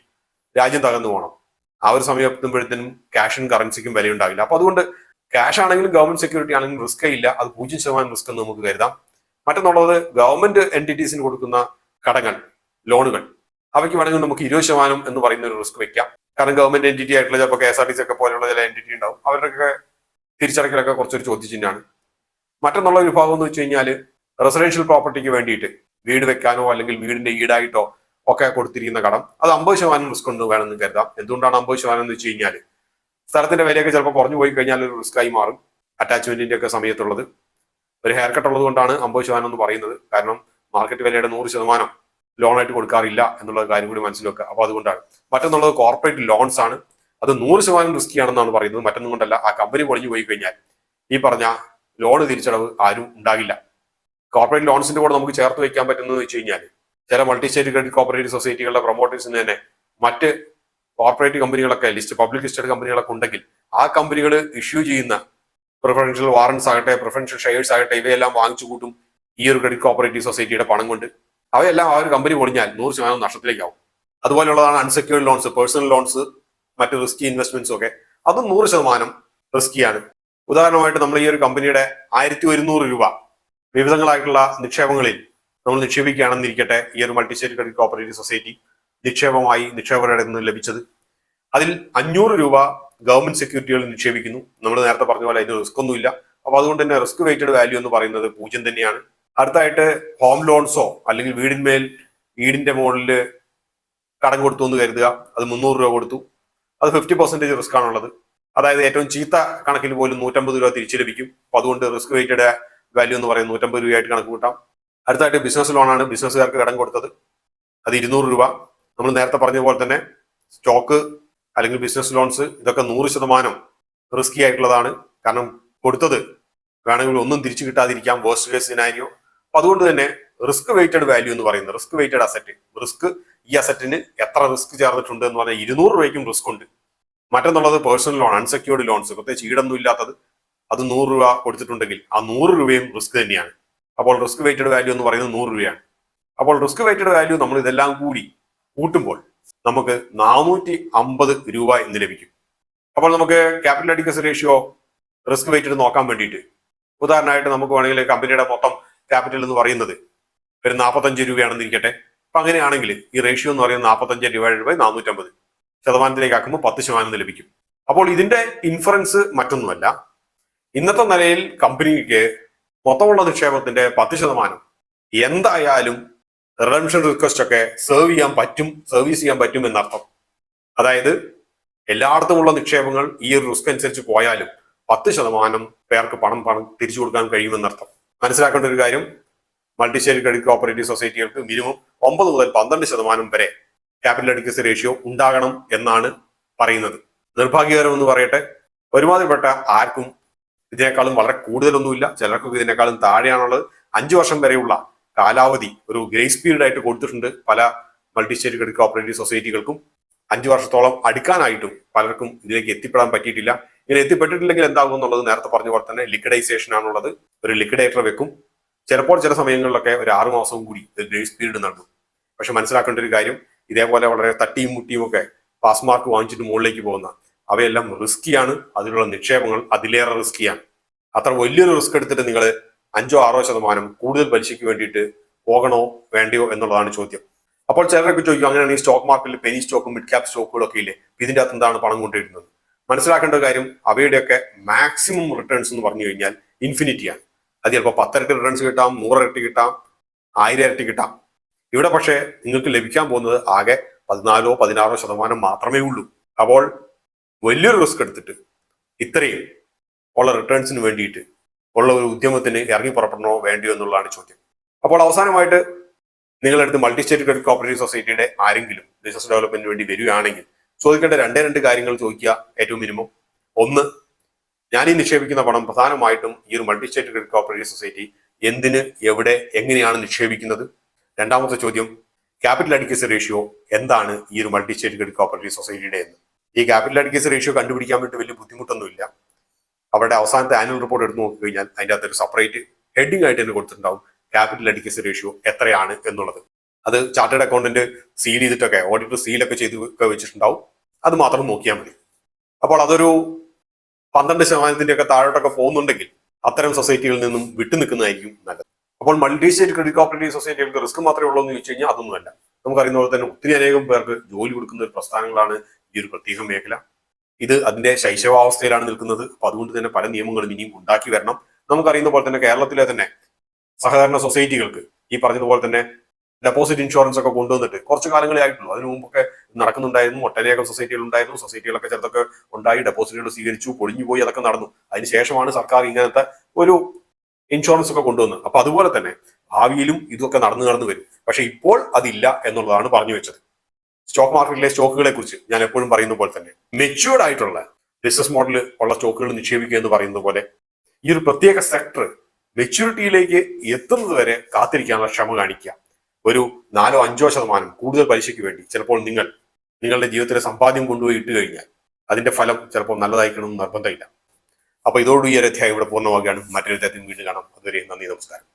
രാജ്യം തകർന്നു പോകണം. ആ ഒരു സമയം എത്തുമ്പോഴത്തേനും ക്യാഷിനും കറൻസിക്കും വിലയുണ്ടാവില്ല. അപ്പൊ അതുകൊണ്ട് ക്യാഷ് ആണെങ്കിലും ഗവൺമെന്റ് സെക്യൂരിറ്റി ആണെങ്കിലും റിസ്കേ ഇല്ല, അത് 0% റിസ്ക് എന്ന് നമുക്ക് കരുതാം. മറ്റൊന്നുള്ളത് ഗവൺമെന്റ് എന്റിറ്റീസിന് കൊടുക്കുന്ന കടങ്ങൾ, ലോണുകൾ, അവയ്ക്ക് വേണമെങ്കിൽ നമുക്ക് 20% എന്ന് പറയുന്ന ഒരു റിസ്ക് വെക്കാം. കാരണം ഗവൺമെന്റ് എന്റിറ്റി ആയിട്ടുള്ള ചിലപ്പോൾ KSRTC ഒക്കെ പോലെയുള്ള ചില എന്റിറ്റി ഉണ്ടാവും, അവരുടെയൊക്കെ തിരിച്ചടക്കലൊക്കെ കുറച്ചൊരു ചോദ്യചിഹ്നമാണ്. മറ്റൊന്നുള്ള വിഭാഗം എന്ന് വെച്ച് കഴിഞ്ഞാൽ റെസിഡൻഷ്യൽ പ്രോപ്പർട്ടിക്ക് വേണ്ടിയിട്ട് വീട് വെക്കാനോ അല്ലെങ്കിൽ വീടിന്റെ ഈടായിട്ടോ ഒക്കെ കൊടുത്തിരിക്കുന്ന കടം, അത് 50% റിസ്ക് ഉണ്ട് വേണമെന്ന് കരുതാം. എന്തുകൊണ്ടാണ് 50% എന്ന് വെച്ച് കഴിഞ്ഞാൽ സ്ഥലത്തിന്റെ വിലയൊക്കെ ചിലപ്പോൾ കുറഞ്ഞു പോയി കഴിഞ്ഞാൽ ഒരു റിസ്ക് ആയി മാറും. അറ്റാച്ച്മെന്റിന്റെ ഒക്കെ സമയത്തുള്ളത് ഒരു ഹെയർ കട്ട് ഉള്ളത് കൊണ്ടാണ് 50% എന്ന് പറയുന്നത്. കാരണം മാർക്കറ്റ് വിലയുടെ 100% ലോണായിട്ട് കൊടുക്കാറില്ല എന്നുള്ള കാര്യം കൂടി മനസ്സിൽ വെക്കുക. അപ്പൊ അതുകൊണ്ടാണ്. മറ്റൊന്നുള്ളത് കോർപ്പറേറ്റ് ലോൺസ് ആണ്. അത് 100% റിസ്കി ആണെന്നാണ് പറയുന്നത്. മറ്റൊന്നും കൊണ്ടല്ല, ആ കമ്പനി പൊളിഞ്ഞു പോയി കഴിഞ്ഞാൽ ഈ പറഞ്ഞ ലോണ് തിരിച്ചടവ് ആരും ഉണ്ടാകില്ല. കോർപ്പറേറ്റ് ലോൺസിന്റെ കൂടെ നമുക്ക് ചേർത്ത് വെക്കാൻ പറ്റുന്നത് വെച്ച് കഴിഞ്ഞാൽ ചില മൾട്ടി സ്റ്റേറ്റ് ക്രെഡിറ്റ് കോപ്പറേറ്റീവ് സൊസൈറ്റികളുടെ പ്രൊമോട്ടേഴ്സിന് തന്നെ മറ്റ് കോർപ്പറേറ്റ് കമ്പനികളൊക്കെ പബ്ലിക് ലിസ്റ്റഡ് കമ്പനികളൊക്കെ ഉണ്ടെങ്കിൽ ആ കമ്പനികൾ ഇഷ്യൂ ചെയ്യുന്ന പ്രിഫറൻഷ്യൽ വാറന്റ്സ് ആകട്ടെ, പ്രിഫറൻഷ്യൽ ഷെയർസ് ആകട്ടെ, ഇവയെല്ലാം വാങ്ങിച്ചു കൂട്ടും ഈ ഒരു ക്രെഡിറ്റ് കോപ്പറേറ്റീവ് സൊസൈറ്റിയുടെ പണം കൊണ്ട്. അവയെല്ലാം ആ ഒരു കമ്പനി പൊളിഞ്ഞാൽ 100% നഷ്ടത്തിലേക്കാവും. അതുപോലെയുള്ളതാണ് അൺസെക്യൂർഡ് ലോൺസ്, പേഴ്സണൽ ലോൺസ്, മറ്റ് റിസ്കി ഇൻവെസ്റ്റ്മെന്റ്സ് ഒക്കെ. അതും 100% റിസ്കിയാണ്. ഉദാഹരണമായിട്ട് നമ്മൾ ഈ ഒരു കമ്പനിയുടെ 1100 രൂപ വിവിധങ്ങളായിട്ടുള്ള നിക്ഷേപങ്ങളിൽ നമ്മൾ നിക്ഷേപിക്കുകയാണെന്നിരിക്കട്ടെ. ഈ ഒരു multi state credit cooperative society നിക്ഷേപമായി നിക്ഷേപകരുടെ നിന്ന് ലഭിച്ചത്, അതിൽ 500 രൂപ ഗവൺമെന്റ് സെക്യൂരിറ്റികൾ നിക്ഷേപിക്കുന്നു. നമ്മൾ നേരത്തെ പറഞ്ഞ പോലെ അതിന് റിസ്ക് ഒന്നുമില്ല. അപ്പൊ അതുകൊണ്ട് തന്നെ റിസ്ക് വെയിറ്റഡ് വാല്യൂ എന്ന് പറയുന്നത് 0 തന്നെയാണ്. അടുത്തായിട്ട് ഹോം ലോൺസോ അല്ലെങ്കിൽ വീടിന്റെ മുകളിൽ കടം കൊടുത്തു എന്ന് കരുതുക. അത് 300 രൂപ കൊടുത്തു, അത് 50% റിസ്ക് ആണുള്ളത്. അതായത് ഏറ്റവും ചീത്ത കണക്കിൽ പോലും 150 രൂപ തിരിച്ചു ലഭിക്കും. അപ്പൊ അതുകൊണ്ട് റിസ്ക് വെയിറ്റഡ് വാല്യൂ എന്ന് പറയുന്നത് 150 രൂപയായിട്ട് കണക്ക് കൂട്ടാം. അടുത്തായിട്ട് ബിസിനസ് ലോണാണ്. ബിസിനസ്സുകാർക്ക് കടം കൊടുത്തത്, അത് 200 രൂപ. നമ്മൾ നേരത്തെ പറഞ്ഞ പോലെ തന്നെ സ്റ്റോക്ക് അല്ലെങ്കിൽ ബിസിനസ് ലോൺസ് ഇതൊക്കെ 100% റിസ്കി ആയിട്ടുള്ളതാണ്. കാരണം കൊടുത്തത് വേണമെങ്കിൽ ഒന്നും തിരിച്ചു കിട്ടാതിരിക്കാം, വേഴ്സ്റ്റ് കേസ് സിനാരിയോ. അപ്പൊ അതുകൊണ്ട് തന്നെ റിസ്ക് വെയിറ്റഡ് വാല്യൂ എന്ന് പറയുന്നത് റിസ്ക് വെയിറ്റഡ് അസറ്റ്, റിസ്ക് ഈ അസറ്റിന് എത്ര റിസ്ക് ചേർന്നിട്ടുണ്ട് എന്ന് പറഞ്ഞാൽ 200 രൂപയ്ക്കും റിസ്ക് ഉണ്ട്. മറ്റൊന്നുള്ളത് പേഴ്സണൽ ലോൺ, അൺസെക്യൂർഡ് ലോൺസ്, പ്രത്യേകിച്ച് ഈടൊന്നും ഇല്ലാത്തത്, അത് 100 രൂപ കൊടുത്തിട്ടുണ്ടെങ്കിൽ ആ 100 രൂപയും റിസ്ക് തന്നെയാണ്. അപ്പോൾ റിസ്ക് വെയിറ്റഡ് വാല്യൂ എന്ന് പറയുന്നത് 100 രൂപയാണ്. അപ്പോൾ റിസ്ക് വെയിറ്റഡ് വാല്യൂ നമ്മൾ ഇതെല്ലാം കൂടി കൂട്ടുമ്പോൾ നമുക്ക് 450 രൂപ എന്ന് ലഭിക്കും. അപ്പോൾ നമുക്ക് capital adequacy ratio risk weighted നോക്കാൻ വേണ്ടിയിട്ട് ഉദാഹരണമായിട്ട് നമുക്ക് വേണമെങ്കിൽ കമ്പനിയുടെ മൊത്തം ക്യാപിറ്റൽ എന്ന് പറയുന്നത് ഒരു 45 രൂപയാണെന്നിരിക്കട്ടെ. അപ്പൊ അങ്ങനെയാണെങ്കിൽ ഈ റേഷ്യോ എന്ന് പറയുന്നത് 45 ഡിവൈഡഡ് ബൈ 450 ശതമാനത്തിലേക്ക് ആക്കുമ്പോൾ 10% ലഭിക്കും. അപ്പോൾ ഇതിന്റെ ഇൻഫറൻസ് മറ്റൊന്നുമല്ല, ഇന്നത്തെ നിലയിൽ കമ്പനിക്ക് മൊത്തമുള്ള നിക്ഷേപത്തിന്റെ 10% എന്തായാലും റിഡംഷൻ റിക്വസ്റ്റ് ഒക്കെ സർവീസ് ചെയ്യാൻ പറ്റും എന്നർത്ഥം. അതായത് എല്ലായിടത്തുമുള്ള നിക്ഷേപങ്ങൾ ഈ ഒരു റിസ്ക് അനുസരിച്ച് പോയാലും 10% പേർക്ക് പണം തിരിച്ചു കൊടുക്കാൻ കഴിയുമെന്നർത്ഥം. മനസ്സിലാക്കേണ്ട ഒരു കാര്യം, മൾട്ടി സ്റ്റേറ്റ് ക്രെഡിറ്റ് കോപ്പറേറ്റീവ് സൊസൈറ്റികൾക്ക് മിനിമം 9 മുതൽ 12% വരെ ക്യാപിറ്റൽ അഡിക്വസി റേഷ്യോ ഉണ്ടാകണം എന്നാണ് പറയുന്നത്. നിർഭാഗ്യകരം എന്ന് പറയട്ടെ, ഒരുമാതിരിപ്പെട്ട ആർക്കും ഇതിനേക്കാളും വളരെ കൂടുതലൊന്നുമില്ല. ചിലർക്കൊക്കെ ഇതിനേക്കാളും താഴെയാണുള്ളത്. 5 വർഷം വരെയുള്ള കാലാവധി ഒരു ഗ്രേസ് പീരീഡ് ആയിട്ട് കൊടുത്തിട്ടുണ്ട് പല മൾട്ടി സ്റ്റേറ്റ് ക്രെഡിറ്റ് കോപ്പറേറ്റീവ് സൊസൈറ്റികൾക്കും. 5 വർഷത്തോളം അടുക്കാനായിട്ടും പലർക്കും ഇതിലേക്ക് എത്തിപ്പെടാൻ പറ്റിയിട്ടില്ല. ഇങ്ങനെ എത്തിപ്പെട്ടിട്ടില്ലെങ്കിൽ എന്താകും എന്നുള്ളത് നേരത്തെ പറഞ്ഞ പോലെ തന്നെ ലിക്വിഡൈസേഷൻ ആണുള്ളത്. ഒരു ലിക്വിഡേറ്റർ വെക്കും. ചിലപ്പോൾ ചില സമയങ്ങളിലൊക്കെ ഒരു 6 മാസവും കൂടി ഗ്രേസ് പീരീഡ് നൽകും. പക്ഷെ മനസ്സിലാക്കേണ്ട ഒരു കാര്യം, ഇതേപോലെ വളരെ തട്ടിയും മുട്ടിയും ഒക്കെ പാസ് മാർക്ക് വാങ്ങിച്ചിട്ട് മുകളിലേക്ക് പോകുന്ന അവയെല്ലാം റിസ്കിയാണ്. അതിലുള്ള നിക്ഷേപങ്ങൾ അതിലേറെ റിസ്കിയാണ്. അത്ര വലിയൊരു റിസ്ക് എടുത്തിട്ട് നിങ്ങൾ 5-6% കൂടുതൽ പലിശയ്ക്ക് വേണ്ടിയിട്ട് പോകണോ വേണ്ടയോ എന്നുള്ളതാണ് ചോദ്യം. അപ്പോൾ ചിലരൊക്കെ ചോദിക്കും, അങ്ങനെയാണെങ്കിൽ സ്റ്റോക്ക് മാർക്കറ്റിൽ പെനി സ്റ്റോക്കും മിഡ് ക്യാപ് സ്റ്റോക്കുകളൊക്കെ ഇല്ലേ, ഇതിന്റെ അകത്ത് എന്താണ് പണം കൊണ്ടിരുന്നത്? മനസ്സിലാക്കേണ്ട കാര്യം, അവയുടെയൊക്കെ മാക്സിമം റിട്ടേൺസ് എന്ന് പറഞ്ഞു കഴിഞ്ഞാൽ ഇൻഫിനിറ്റിയാണ്. അത് ചിലപ്പോൾ 10 ഇരട്ടി റിട്ടേൺസ് കിട്ടാം, 100 ഇരട്ടി കിട്ടാം, 1000 ഇരട്ടി കിട്ടാം. ഇവിടെ പക്ഷേ നിങ്ങൾക്ക് ലഭിക്കാൻ പോകുന്നത് ആകെ 14-16% മാത്രമേ ഉള്ളൂ. അപ്പോൾ വലിയൊരു റിസ്ക് എടുത്തിട്ട് ഇത്രയും ഉള്ള റിട്ടേൺസിന് വേണ്ടിയിട്ട് ഉള്ള ഒരു ഉദ്യമത്തിന് ഇറങ്ങി പുറപ്പെടണോ വേണ്ടിയോ എന്നുള്ളതാണ് ചോദ്യം. അപ്പോൾ അവസാനമായിട്ട് നിങ്ങളെടുത്ത് മൾട്ടി സ്റ്റേറ്റ് ക്രെഡിറ്റ് കോപ്പറേറ്റീവ് സൊസൈറ്റിയുടെ ആരെങ്കിലും ബിസിനസ് ഡെവലപ്മെന്റിന് വേണ്ടി വരികയാണെങ്കിൽ ചോദിക്കേണ്ട 2 കാര്യങ്ങൾ ചോദിക്കുക. ഏറ്റവും മിനിമം ഒന്ന്, ഞാൻ ഈ നിക്ഷേപിക്കുന്ന പണം പ്രധാനമായിട്ടും ഈ ഒരു multi state credit cooperative society എന്തിന്, എവിടെ, എങ്ങനെയാണ് നിക്ഷേപിക്കുന്നത്? രണ്ടാമത്തെ ചോദ്യം, ക്യാപിറ്റൽ അഡിക്വസി റേഷ്യോ എന്താണ് ഈ ഒരു മൾട്ടി സ്റ്റേറ്റ് ക്രെഡിറ്റ് കോപ്പറേറ്റീവ് സൊസൈറ്റിയുടെ എന്ന്. ഈ ക്യാപിറ്റൽ അഡിക്വസി റേഷ്യോ കണ്ടുപിടിക്കാൻ വേണ്ടി വലിയ ബുദ്ധിമുട്ടൊന്നുമില്ല. അവരുടെ അവസാനത്തെ ആനുവൽ റിപ്പോർട്ട് എടുത്ത് നോക്കിക്കഴിഞ്ഞാൽ അതിൻ്റെ അകത്ത് ഒരു സെപ്പറേറ്റ് ഹെഡിങ് ആയിട്ട് തന്നെ കൊടുത്തിട്ടുണ്ടാവും ക്യാപിറ്റൽ അഡിക്വസി റേഷ്യോ എത്രയാണ് എന്നുള്ളത്. അത് ചാർട്ടേഡ് അക്കൗണ്ടന്റ് സീൽ ചെയ്തിട്ടൊക്കെ, ഓഡിറ്റർ സീലൊക്കെ ചെയ്ത് വെച്ചിട്ടുണ്ടാവും. അത് മാത്രം നോക്കിയാൽ മതി. അപ്പോൾ അതൊരു 12% ഒക്കെ താഴോട്ടൊക്കെ പോകുന്നുണ്ടെങ്കിൽ അത്തരം സൊസൈറ്റികളിൽ നിന്നും വിട്ടുനിൽക്കുന്നതായിരിക്കും നല്ലത്. അപ്പോൾ മൾട്ടി സ്റ്റേറ്റ് ക്രെഡിറ്റ് കോപ്പറേറ്റീവ് സൊസൈറ്റികൾക്ക് റിസ്ക് മാത്രമേ ഉള്ളൂ എന്ന് ചോദിച്ചു കഴിഞ്ഞാൽ അതൊന്നുമല്ല. നമുക്കറിയുന്ന പോലെ തന്നെ ഒത്തിരി അനേകം പേർക്ക് ജോലി കൊടുക്കുന്ന ഒരു പ്രസ്ഥാനങ്ങളാണ് ഈ ഒരു പ്രത്യേക മേഖല. ഇത് അതിന്റെ ശൈശവാവസ്ഥയിലാണ് നിൽക്കുന്നത്. അപ്പൊ അതുകൊണ്ട് തന്നെ പല നിയമങ്ങളും ഇനിയും ഉണ്ടാക്കി വരണം. നമുക്കറിയുന്ന പോലെ തന്നെ കേരളത്തിലെ തന്നെ സഹകരണ സൊസൈറ്റികൾക്ക് ഈ പറഞ്ഞതുപോലെ തന്നെ ഡെപ്പോസിറ്റ് ഇൻഷുറൻസ് ഒക്കെ കൊണ്ടുവന്നിട്ട് കുറച്ച് കാലങ്ങളെ ആയിട്ടുള്ളൂ. അതിനു മുമ്പൊക്കെ നടക്കുന്നുണ്ടായിരുന്നു. ഒട്ടനേകം സൊസൈറ്റികൾ ഉണ്ടായിരുന്നു. സൊസൈറ്റികളൊക്കെ ചിലതൊക്കെ ഉണ്ടായി, ഡെപ്പോസിറ്റുകൾ സ്വീകരിച്ചു, പൊളിഞ്ഞുപോയി, അതൊക്കെ നടന്നു. അതിനുശേഷമാണ് സർക്കാർ ഇങ്ങനത്തെ ഒരു ഇൻഷുറൻസ് ഒക്കെ കൊണ്ടുവന്നത്. അപ്പൊ അതുപോലെ തന്നെ ഭാവിയിലും ഇതൊക്കെ നടന്നു വരും. പക്ഷെ ഇപ്പോൾ അതില്ല എന്നുള്ളതാണ് പറഞ്ഞു വെച്ചത്. സ്റ്റോക്ക് മാർക്കറ്റിലെ സ്റ്റോക്കുകളെ കുറിച്ച് ഞാൻ എപ്പോഴും പറയുന്ന പോലെ തന്നെ മെച്യൂർഡ് ആയിട്ടുള്ള ബിസിനസ് മോഡൽ ഉള്ള സ്റ്റോക്കുകൾ നിക്ഷേപിക്കുക എന്ന് പറയുന്നത് പോലെ ഈ ഒരു പ്രത്യേക സെക്ടർ മെച്യൂരിറ്റിയിലേക്ക് എത്തുന്നത് വരെ കാത്തിരിക്കാനുള്ള ക്ഷമ കാണിക്കുക. ഒരു 4-5% കൂടുതൽ പലിശയ്ക്ക് വേണ്ടി ചിലപ്പോൾ നിങ്ങളുടെ ജീവിതത്തിലെ സമ്പാദ്യം കൊണ്ടുപോയി ഇട്ട് കഴിഞ്ഞാൽ അതിന്റെ ഫലം ചിലപ്പോൾ നല്ലതായിരിക്കണം എന്ന് നിർബന്ധമില്ല. അപ്പൊ ഇതോടുകൂടി ഈ ഒരു അധ്യായം ഇവിടെ പൂർണ്ണമാവുകയാണ്. മറ്റൊരു അധ്യായത്തിൽ വീണ്ടും കാണാം. അതുവരെ നന്ദി, നമസ്കാരം.